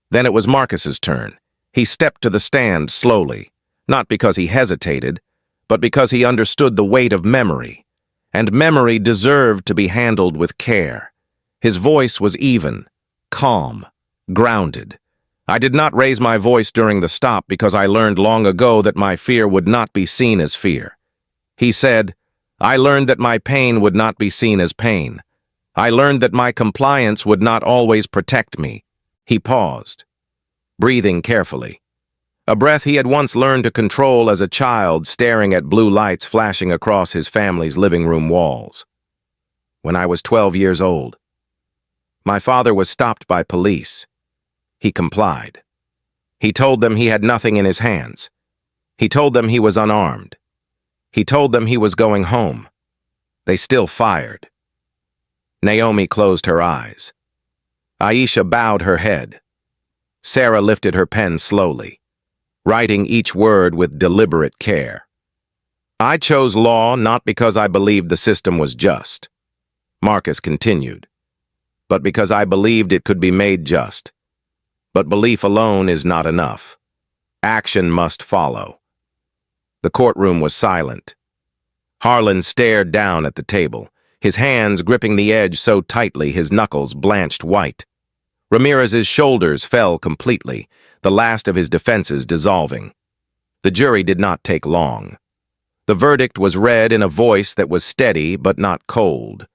Then it was Marcus's turn. He stepped to the stand slowly, not because he hesitated, but because he understood the weight of memory, and memory deserved to be handled with care. His voice was even, calm, grounded. "I did not raise my voice during the stop because I learned long ago that my fear would not be seen as fear," he said. "I learned that my pain would not be seen as pain. I learned that my compliance would not always protect me." He paused, breathing carefully, a breath he had once learned to control as a child staring at blue lights flashing across his family's living room walls. "When I was 12 years old, my father was stopped by police. He complied. He told them he had nothing in his hands. He told them he was unarmed. He told them he was going home. They still fired." Naomi closed her eyes. Aisha bowed her head. Sarah lifted her pen slowly, writing each word with deliberate care. "I chose law not because I believed the system was just," Marcus continued, "but because I believed it could be made just. But belief alone is not enough. Action must follow." The courtroom was silent. Harlan stared down at the table, his hands gripping the edge so tightly his knuckles blanched white. Ramirez's shoulders fell completely, the last of his defenses dissolving. The jury did not take long. The verdict was read in a voice that was steady but not cold.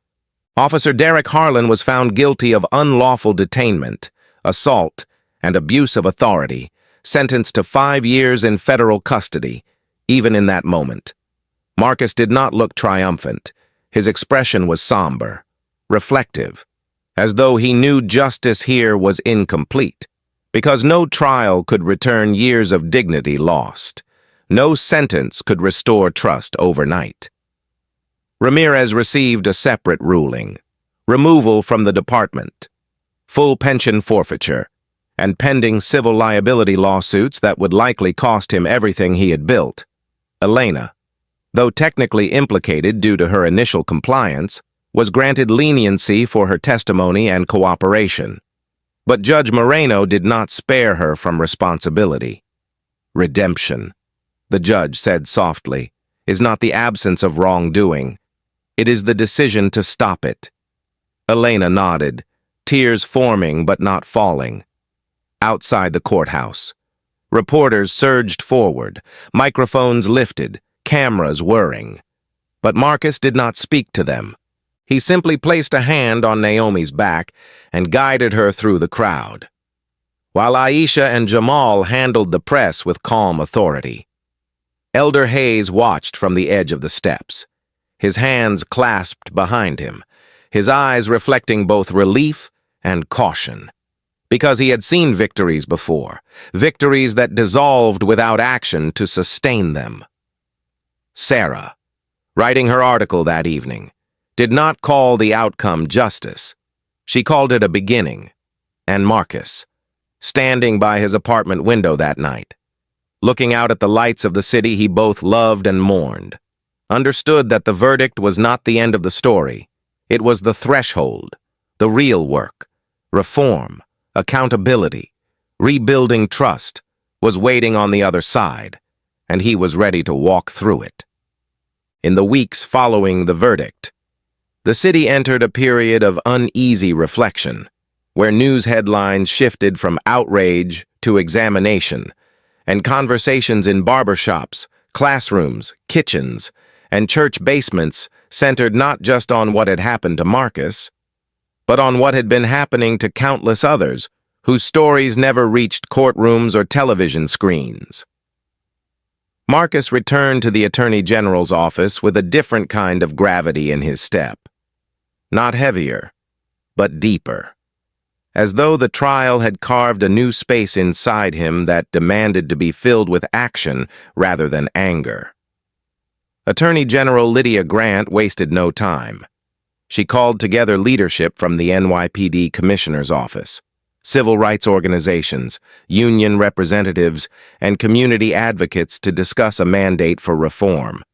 Officer Derek Harlan was found guilty of unlawful detainment, assault, and abuse of authority, sentenced to 5 years in federal custody, even in that moment. Marcus did not look triumphant. His expression was somber, reflective, as though he knew justice here was incomplete, because no trial could return years of dignity lost. No sentence could restore trust overnight. Ramirez received a separate ruling: removal from the department, full pension forfeiture, and pending civil liability lawsuits that would likely cost him everything he had built. Elena, though technically implicated due to her initial compliance, was granted leniency for her testimony and cooperation. But Judge Moreno did not spare her from responsibility. "Redemption," the judge said softly, "is not the absence of wrongdoing. It is the decision to stop it." Elena nodded, tears forming but not falling. Outside the courthouse, reporters surged forward, microphones lifted, cameras whirring. But Marcus did not speak to them. He simply placed a hand on Naomi's back and guided her through the crowd, while Aisha and Jamal handled the press with calm authority. Elder Hayes watched from the edge of the steps, his hands clasped behind him, his eyes reflecting both relief and caution, because he had seen victories before, victories that dissolved without action to sustain them. Sarah, writing her article that evening, did not call the outcome justice. She called it a beginning, and Marcus, standing by his apartment window that night, looking out at the lights of the city he both loved and mourned, understood that the verdict was not the end of the story. It was the threshold, the real work, reform, accountability, rebuilding trust, was waiting on the other side, and he was ready to walk through it. In the weeks following the verdict, the city entered a period of uneasy reflection, where news headlines shifted from outrage to examination, and conversations in barbershops, classrooms, kitchens, and church basements centered not just on what had happened to Marcus, but on what had been happening to countless others whose stories never reached courtrooms or television screens. Marcus returned to the Attorney General's office with a different kind of gravity in his step. Not heavier, but deeper, as though the trial had carved a new space inside him that demanded to be filled with action rather than anger. Attorney General Lydia Grant wasted no time. She called together leadership from the NYPD Commissioner's Office, civil rights organizations, union representatives, and community advocates to discuss a mandate for reform.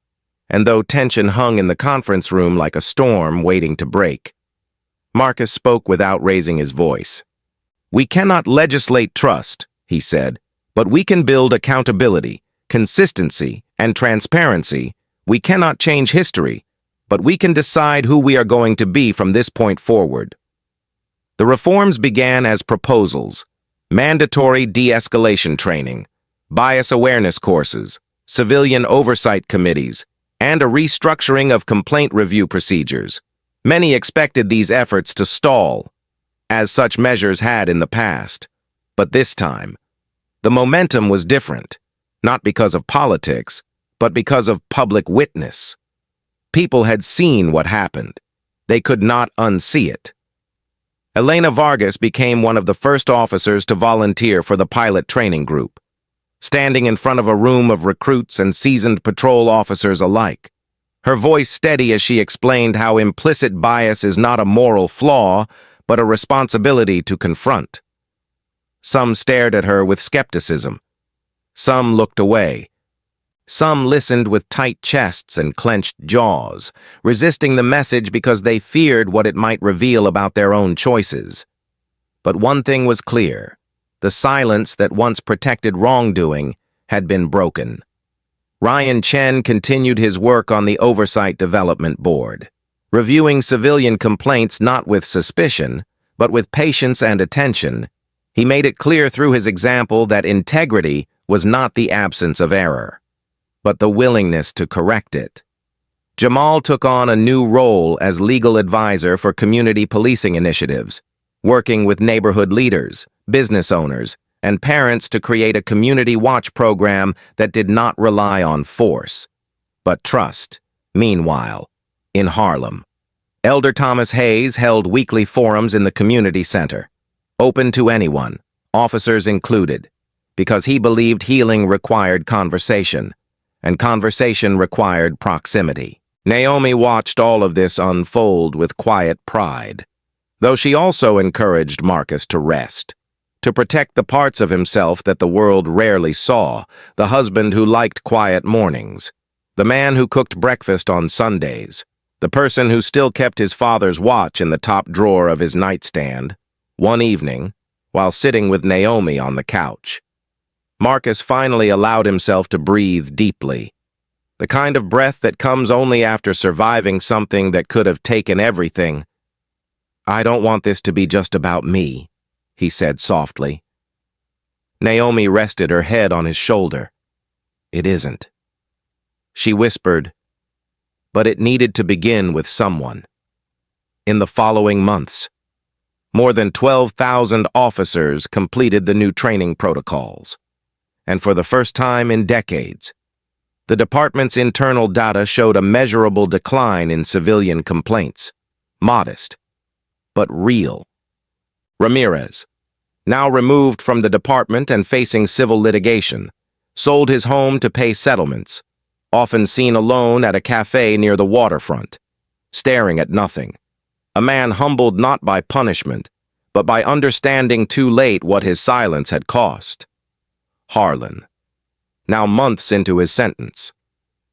And though tension hung in the conference room like a storm waiting to break, Marcus spoke without raising his voice. "We cannot legislate trust," he said, "but we can build accountability, consistency, and transparency. We cannot change history, but we can decide who we are going to be from this point forward." The reforms began as proposals: mandatory de-escalation training, bias awareness courses, civilian oversight committees, and a restructuring of complaint review procedures. Many expected these efforts to stall, as such measures had in the past. But this time, the momentum was different, not because of politics, but because of public witness. People had seen what happened. They could not unsee it. Elena Vargas became one of the first officers to volunteer for the pilot training group, standing in front of a room of recruits and seasoned patrol officers alike, her voice steady as she explained how implicit bias is not a moral flaw, but a responsibility to confront. Some stared at her with skepticism. Some looked away. Some listened with tight chests and clenched jaws, resisting the message because they feared what it might reveal about their own choices. But one thing was clear: the silence that once protected wrongdoing had been broken. Ryan Chen continued his work on the Oversight Development Board, reviewing civilian complaints not with suspicion, but with patience and attention. He made it clear through his example that integrity was not the absence of error, but the willingness to correct it. Jamal took on a new role as legal advisor for community policing initiatives, working with neighborhood leaders, business owners, and parents to create a community watch program that did not rely on force, but trust. Meanwhile, in Harlem, Elder Thomas Hayes held weekly forums in the community center, open to anyone, officers included, because he believed healing required conversation, and conversation required proximity. Naomi watched all of this unfold with quiet pride, though she also encouraged Marcus to rest, to protect the parts of himself that the world rarely saw: the husband who liked quiet mornings, the man who cooked breakfast on Sundays, the person who still kept his father's watch in the top drawer of his nightstand. One evening, while sitting with Naomi on the couch, Marcus finally allowed himself to breathe deeply, the kind of breath that comes only after surviving something that could have taken everything. "I don't want this to be just about me," he said softly. Naomi rested her head on his shoulder. "It isn't," she whispered, "but it needed to begin with someone." In the following months, more than 12,000 officers completed the new training protocols, and for the first time in decades, the department's internal data showed a measurable decline in civilian complaints. Modest, but real. Ramirez, now removed from the department and facing civil litigation, sold his home to pay settlements, often seen alone at a cafe near the waterfront, staring at nothing, a man humbled not by punishment, but by understanding too late what his silence had cost. Harlan, now months into his sentence,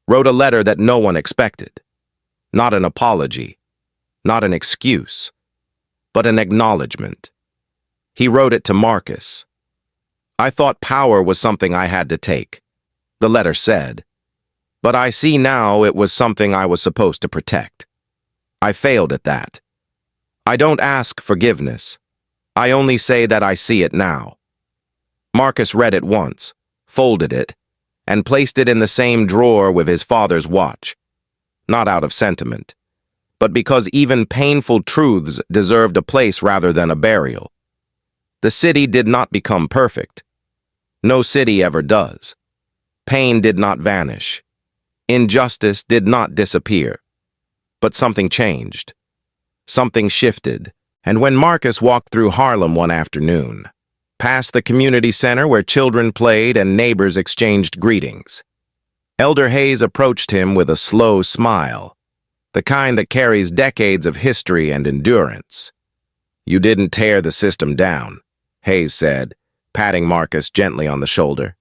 wrote a letter that no one expected. Not an apology, not an excuse, but an acknowledgement. He wrote it to Marcus. "I thought power was something I had to take," the letter said, "but I see now it was something I was supposed to protect. I failed at that. I don't ask forgiveness. I only say that I see it now." Marcus read it once, folded it, and placed it in the same drawer with his father's watch. Not out of sentiment, but because even painful truths deserved a place rather than a burial. The city did not become perfect. No city ever does. Pain did not vanish. Injustice did not disappear. But something changed. Something shifted. And when Marcus walked through Harlem one afternoon, past the community center where children played and neighbors exchanged greetings, Elder Hayes approached him with a slow smile, the kind that carries decades of history and endurance. "You didn't tear the system down," Hayes said, patting Marcus gently on the shoulder.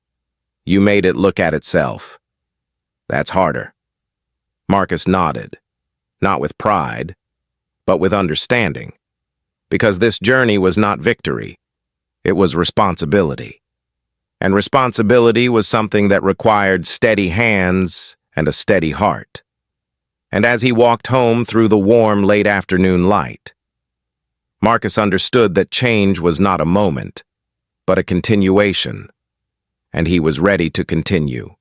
"You made it look at itself. That's harder." Marcus nodded, not with pride, but with understanding, because this journey was not victory. It was responsibility. And responsibility was something that required steady hands and a steady heart. And as he walked home through the warm late afternoon light, Marcus understood that change was not a moment, but a continuation, and he was ready to continue.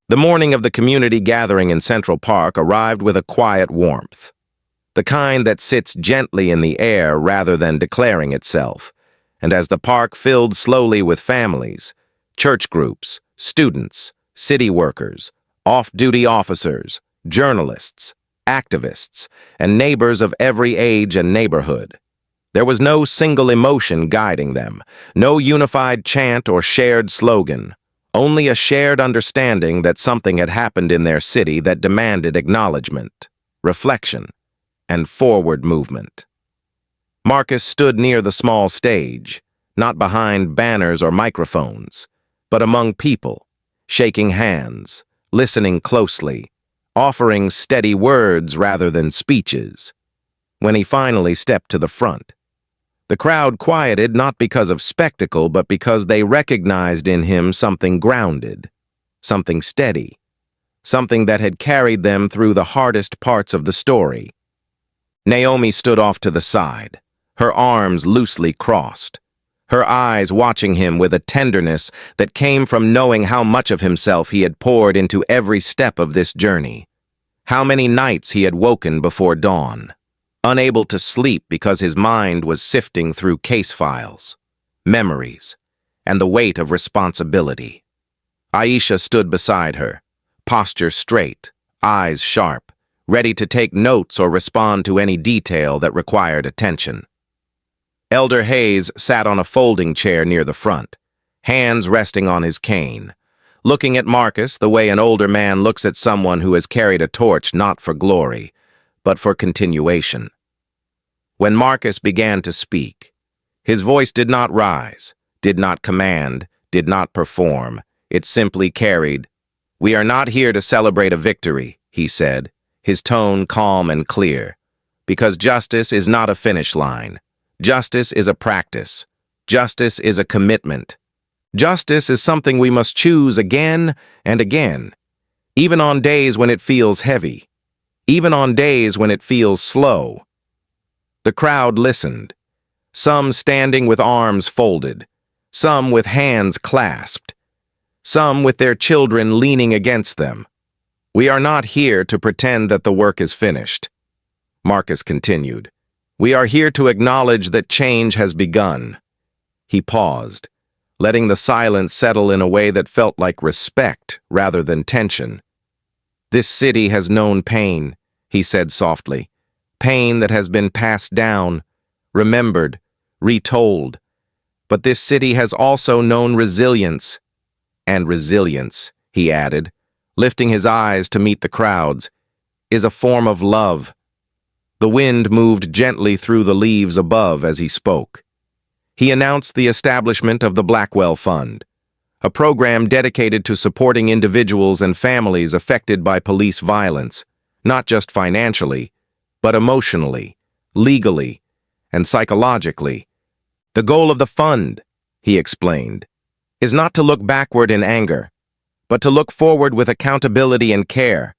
The morning of the community gathering in Central Park arrived with a quiet warmth, the kind that sits gently in the air rather than declaring itself. And as the park filled slowly with families, church groups, students, city workers, off-duty officers, journalists, activists, and neighbors of every age and neighborhood, there was no single emotion guiding them, no unified chant or shared slogan, only a shared understanding that something had happened in their city that demanded acknowledgement, reflection, and forward movement. Marcus stood near the small stage, not behind banners or microphones, but among people, shaking hands, listening closely, offering steady words rather than speeches. When he finally stepped to the front, the crowd quieted not because of spectacle, but because they recognized in him something grounded, something steady, something that had carried them through the hardest parts of the story. Naomi stood off to the side, her arms loosely crossed, her eyes watching him with a tenderness that came from knowing how much of himself he had poured into every step of this journey, how many nights he had woken before dawn, unable to sleep because his mind was sifting through case files, memories, and the weight of responsibility. Aisha stood beside her, posture straight, eyes sharp, ready to take notes or respond to any detail that required attention. Elder Hayes sat on a folding chair near the front, hands resting on his cane, looking at Marcus the way an older man looks at someone who has carried a torch not for glory, but for continuation. When Marcus began to speak, his voice did not rise, did not command, did not perform. It simply carried. "We are not here to celebrate a victory," he said, his tone calm and clear, "because justice is not a finish line. Justice is a practice. Justice is a commitment. Justice is something we must choose again and again, even on days when it feels heavy, even on days when it feels slow." The crowd listened, some standing with arms folded, some with hands clasped, some with their children leaning against them. "We are not here to pretend that the work is finished," Marcus continued. "We are here to acknowledge that change has begun." He paused, letting the silence settle in a way that felt like respect rather than tension. "This city has known pain," he said softly. "Pain that has been passed down, remembered, retold. But this city has also known resilience." "And resilience," he added, lifting his eyes to meet the crowd's, "is a form of love." The wind moved gently through the leaves above as he spoke. He announced the establishment of the Blackwell Fund, a program dedicated to supporting individuals and families affected by police violence, not just financially, but emotionally, legally, and psychologically. The goal of the fund, he explained, is not to look backward in anger, but to look forward with accountability and care.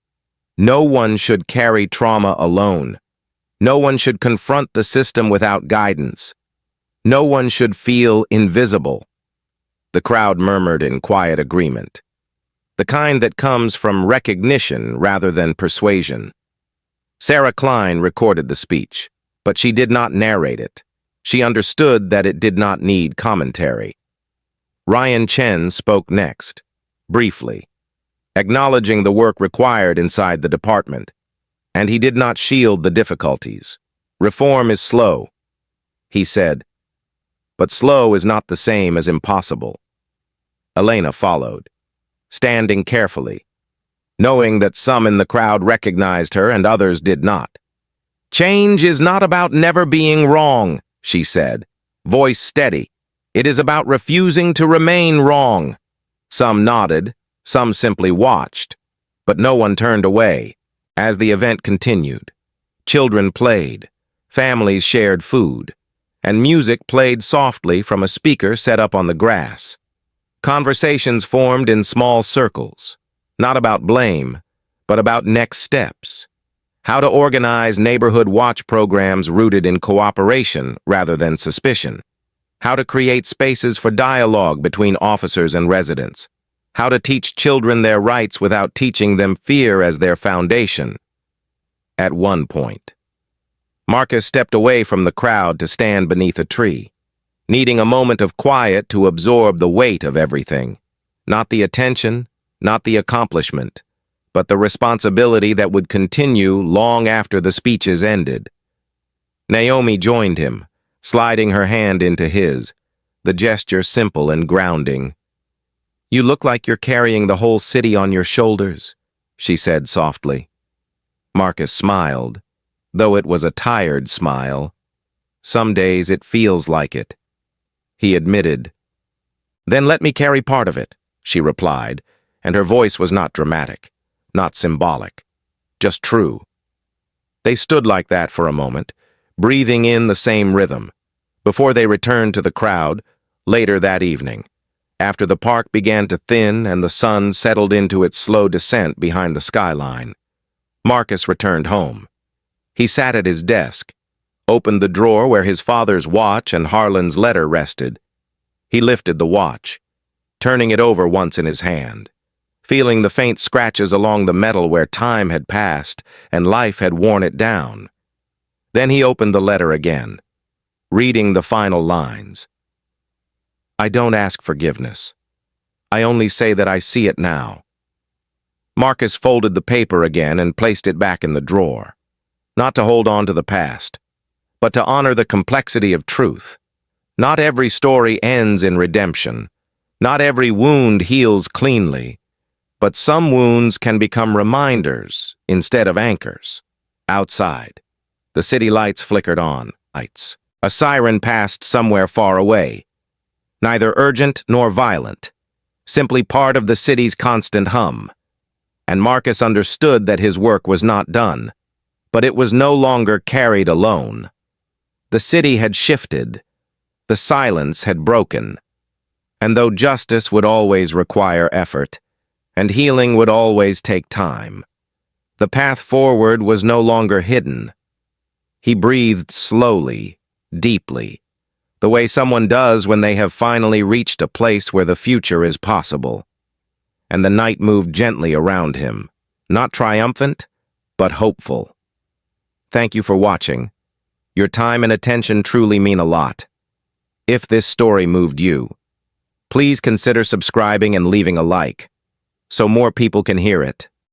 No one should carry trauma alone. No one should confront the system without guidance. No one should feel invisible. The crowd murmured in quiet agreement, the kind that comes from recognition rather than persuasion. Sarah Klein recorded the speech, but she did not narrate it. She understood that it did not need commentary. Ryan Chen spoke next, briefly, acknowledging the work required inside the department, and he did not shield the difficulties. Reform is slow, he said, but slow is not the same as impossible. Elena followed, standing carefully, knowing that some in the crowd recognized her and others did not. Change is not about never being wrong, she said, voice steady. It is about refusing to remain wrong. Some nodded, some simply watched, but no one turned away. As the event continued, children played, families shared food, and music played softly from a speaker set up on the grass. Conversations formed in small circles, not about blame, but about next steps. How to organize neighborhood watch programs rooted in cooperation rather than suspicion. How to create spaces for dialogue between officers and residents. How to teach children their rights without teaching them fear as their foundation. At one point, Marcus stepped away from the crowd to stand beneath a tree, needing a moment of quiet to absorb the weight of everything. Not the attention, not the accomplishment, but the responsibility that would continue long after the speeches ended. Naomi joined him, sliding her hand into his, the gesture simple and grounding. You look like you're carrying the whole city on your shoulders, she said softly. Marcus smiled, though it was a tired smile. Some days it feels like it. He admitted. Then let me carry part of it, she replied, and her voice was not dramatic, not symbolic, just true. They stood like that for a moment, breathing in the same rhythm, before they returned to the crowd later that evening, after the park began to thin and the sun settled into its slow descent behind the skyline. Marcus returned home. He sat at his desk, opened the drawer where his father's watch and Harlan's letter rested. He lifted the watch, turning it over once in his hand, feeling the faint scratches along the metal where time had passed and life had worn it down. Then he opened the letter again, reading the final lines. I don't ask forgiveness. I only say that I see it now. Marcus folded the paper again and placed it back in the drawer, not to hold on to the past, but to honor the complexity of truth. Not every story ends in redemption. Not every wound heals cleanly, but some wounds can become reminders instead of anchors. Outside, the city lights flickered on. A siren passed somewhere far away, neither urgent nor violent, simply part of the city's constant hum. And Marcus understood that his work was not done, but it was no longer carried alone. The city had shifted. The silence had broken. And though justice would always require effort, and healing would always take time, the path forward was no longer hidden. He breathed slowly, deeply, the way someone does when they have finally reached a place where the future is possible. And the night moved gently around him, not triumphant, but hopeful. Thank you for watching. Your time and attention truly mean a lot. If this story moved you, please consider subscribing and leaving a like, so more people can hear it.